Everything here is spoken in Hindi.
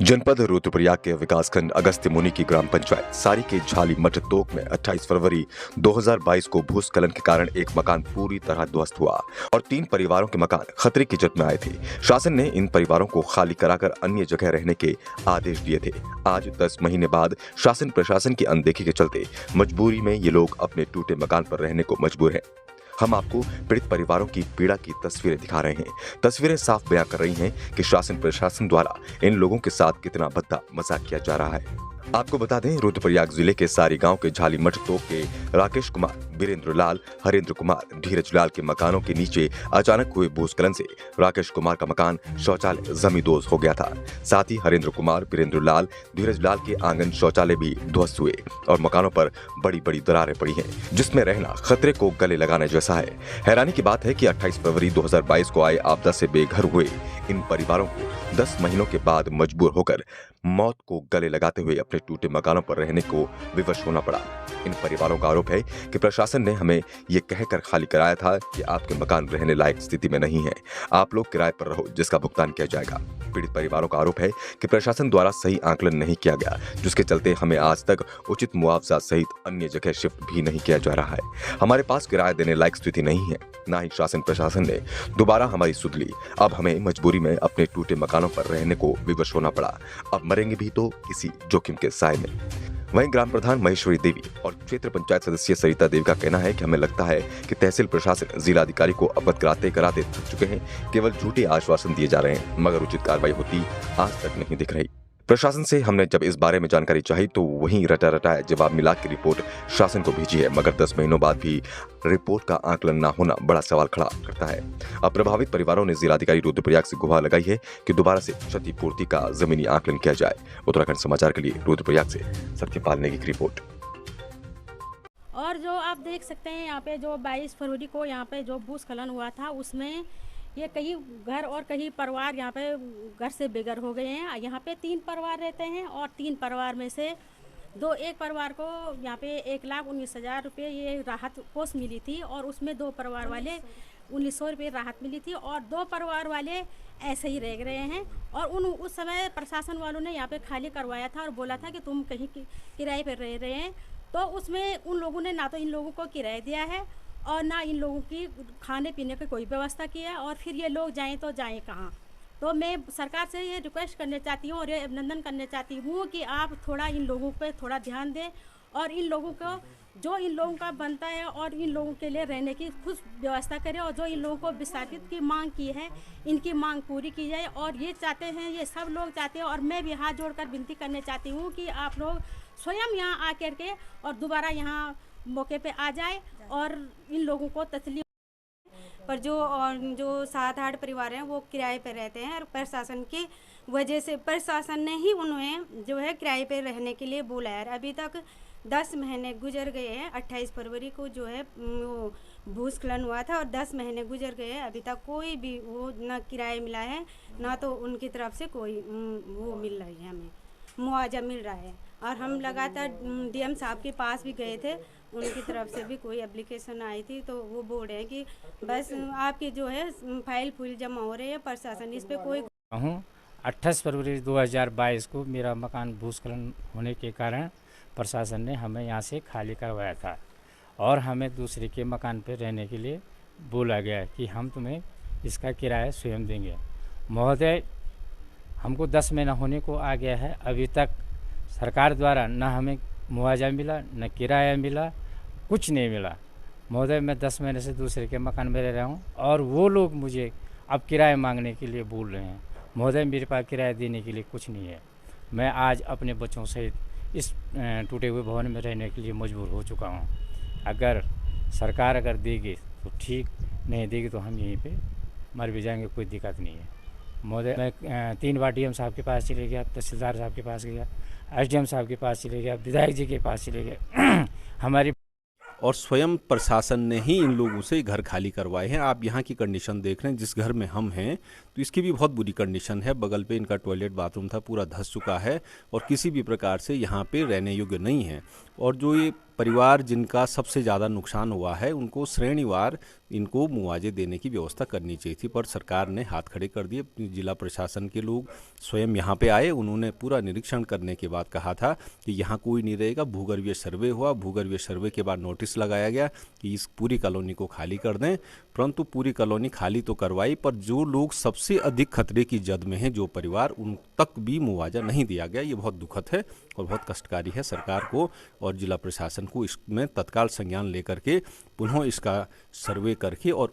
जनपद रुद्रप्रयाग के विकासखंड अगस्त्य मुनि की ग्राम पंचायत सारी के झाली मठ तोक में 28 फरवरी 2022 को भूस्खलन के कारण एक मकान पूरी तरह ध्वस्त हुआ और 3 परिवारों के मकान खतरे की जद में आए थे। शासन ने इन परिवारों को खाली कराकर अन्य जगह रहने के आदेश दिए थे। आज 10 महीने बाद शासन प्रशासन की अनदेखी के चलते मजबूरी में ये लोग अपने टूटे मकान पर रहने को मजबूर हैं। हम आपको पीड़ित परिवारों की पीड़ा की तस्वीरें दिखा रहे हैं। तस्वीरें साफ बयां कर रही हैं कि शासन प्रशासन द्वारा इन लोगों के साथ कितना भद्दा मजाक किया जा रहा है। आपको बता दें, रुद्रप्रयाग जिले के सारी गांव के झाली मठ तोक के राकेश कुमार, वीरेंद्र लाल, हरेंद्र कुमार, धीरज लाल के मकानों के नीचे अचानक हुए भूस्खलन से राकेश कुमार का मकान शौचालय जमींदोज हो गया था। साथ ही हरेंद्र कुमार, वीरेंद्र लाल, धीरज लाल के आंगन शौचालय भी ध्वस्त हुए और मकानों पर बड़ी बड़ी दरारें पड़ी हैं, जिसमें रहना खतरे को गले लगाने जैसा है। हैरानी की बात है कि 28 फरवरी 2022 को आए आपदा से बेघर हुए इन परिवारों को 10 महीनों के बाद मजबूर होकर मौत को गले लगाते हुए अपने टूटे मकानों पर रहने को विवश होना पड़ा। इन परिवारों का आरोप है कि प्रशासन ने हमें ये कहकर खाली कराया था कि आपके मकान रहने लायक स्थिति में नहीं है, आप लोग किराए पर रहो, जिसका भुगतान किया जाएगा। पीड़ित परिवारों का आरोप है कि प्रशासन द्वारा सही आकलन नहीं किया गया, जिसके चलते हमें आज तक उचित मुआवजा सहित अन्य जगह शिफ्ट भी नहीं किया जा रहा है। हमारे पास किराया देने लायक स्थिति नहीं है, ना ही शासन प्रशासन ने दोबारा हमारी सुध ली। अब हमें मजबूरी में अपने टूटे मकानों पर रहने को विवश होना पड़ा। अब मरेंगे भी तो इसी जोखिम के साए में। वहीं ग्राम प्रधान महेश्वरी देवी और क्षेत्र पंचायत सदस्य सरिता देवी का कहना है कि हमें लगता है कि तहसील प्रशासन जिलाधिकारी को अवगत कराते थक चुके हैं। केवल झूठे आश्वासन दिए जा रहे हैं, मगर उचित कार्रवाई होती आज तक नहीं दिख रही। प्रशासन से हमने जब इस बारे में जानकारी चाही तो वहीं रटा जवाब मिला कि रिपोर्ट शासन को भेजी है, मगर 10 महीनों बाद भी रिपोर्ट का आकलन न होना बड़ा सवाल खड़ा करता है। अब प्रभावित परिवारों ने जिलाधिकारी रुद्रप्रयाग से गुहार लगाई है कि दोबारा से क्षतिपूर्ति का जमीनी आकलन किया जाए। उत्तराखंड समाचार के लिए रुद्रप्रयाग से सत्यपाल नेगी की रिपोर्ट। और जो आप देख सकते हैं यहाँ पे जो 22 फरवरी को यहाँ पे जो भूस्खलन हुआ था, उसमें ये कई घर और कई परिवार यहाँ पे घर से बेघर हो गए हैं। यहाँ पे 3 परिवार रहते हैं और 3 परिवार में से एक परिवार को यहाँ पे 1,19,000 रुपये ये राहत कोष मिली थी और उसमें 2 परिवार वाले 1,900 रुपये राहत मिली थी और 2 परिवार वाले ऐसे ही रह गए हैं। और उस समय प्रशासन वालों ने यहाँ पे खाली करवाया था और बोला था कि तुम कहीं किराए पर रह रहे हैं, तो उसमें उन लोगों ने ना तो इन लोगों को किराया दिया है और ना इन लोगों की खाने पीने की कोई व्यवस्था की है। और फिर ये लोग जाएं तो जाएं कहाँ। तो मैं सरकार से ये रिक्वेस्ट करना चाहती हूँ और ये अभिनंदन करना चाहती हूँ कि आप थोड़ा इन लोगों पे थोड़ा ध्यान दें और इन लोगों को जो इन लोगों का बनता है और इन लोगों के लिए रहने की कुछ व्यवस्था करें और जो इन लोगों को विस्थापित की मांग की है, इनकी मांग पूरी की जाए। और ये चाहते हैं, ये सब लोग चाहते हैं और मैं भी हाथ जोड़कर विनती करना चाहती हूँ कि आप लोग स्वयं यहाँ आकर के और दोबारा यहाँ मौके पे आ जाए और इन लोगों को तसल्ली। पर जो 7-8 परिवार हैं वो किराए पर रहते हैं और प्रशासन की वजह से प्रशासन ने ही उन्हें जो है किराए पर रहने के लिए बुलाया। अभी तक 10 महीने गुजर गए हैं। 28 फरवरी को जो है वो भूस्खलन हुआ था और 10 महीने गुजर गए हैं। अभी तक कोई भी वो ना किराया मिला है, ना तो उनकी तरफ से कोई वो मिल रही है, हमें मुआवजा मिल रहा है। और हम लगातार डीएम साहब के पास भी गए थे, उनकी तरफ से भी कोई एप्लीकेशन आई थी, तो वो बोल रहे हैं कि बस आपकी जो है फाइल फुल जमा हो रही है, प्रशासन इस पे कोई। 28 फरवरी 2022 को मेरा मकान भूस्खलन होने के कारण प्रशासन ने हमें यहाँ से खाली करवाया था और हमें दूसरे के मकान पर रहने के लिए बोला गया कि हम तुम्हें इसका किराया स्वयं देंगे। महोदय, हमको 10 महीना होने को आ गया है, अभी तक सरकार द्वारा न हमें मुआवजा मिला, न किराया मिला, कुछ नहीं मिला। महोदय, मैं 10 महीने से दूसरे के मकान में रह रहा हूँ और वो लोग मुझे अब किराया मांगने के लिए बोल रहे हैं। महोदय, मेरे पास किराया देने के लिए कुछ नहीं है। मैं आज अपने बच्चों सहित इस टूटे हुए भवन में रहने के लिए मजबूर हो चुका हूँ। अगर सरकार देगी तो ठीक, नहीं देगी तो हम यहीं पे मर भी जाएंगे, कोई दिक्कत नहीं है। महोदय, मैं 3 बार डीएम साहब के पास चले गया, तहसीलदार साहब के पास गया, एसडीएम साहब के पास चले गया, विधायक जी के पास चले गए। हमारी और स्वयं प्रशासन ने ही इन लोगों से घर खाली करवाए हैं। आप यहाँ की कंडीशन देख रहे हैं, जिस घर में हम हैं तो इसकी भी बहुत बुरी कंडीशन है। बगल पे इनका टॉयलेट बाथरूम था, पूरा धंस चुका है और किसी भी प्रकार से यहाँ पे रहने योग्य नहीं है। और जो ये परिवार जिनका सबसे ज़्यादा नुकसान हुआ है उनको श्रेणीवार इनको मुआवजे देने की व्यवस्था करनी चाहिए थी, पर सरकार ने हाथ खड़े कर दिए। जिला प्रशासन के लोग स्वयं यहाँ पे आए, उन्होंने पूरा निरीक्षण करने के बाद कहा था कि यहाँ कोई नहीं रहेगा। भूगर्भीय सर्वे हुआ, भूगर्भीय सर्वे के बाद नोटिस लगाया गया कि इस पूरी कॉलोनी को खाली कर दें, परंतु पूरी कॉलोनी खाली तो करवाई, पर जो लोग सबसे अधिक खतरे की जद में हैं, जो परिवार, उन तक भी मुआवजा नहीं दिया गया। ये बहुत दुखद है और बहुत कष्टकारी है। सरकार को और जिला प्रशासन को इसमें तत्काल संज्ञान लेकर के पुनः इसका सर्वे करके और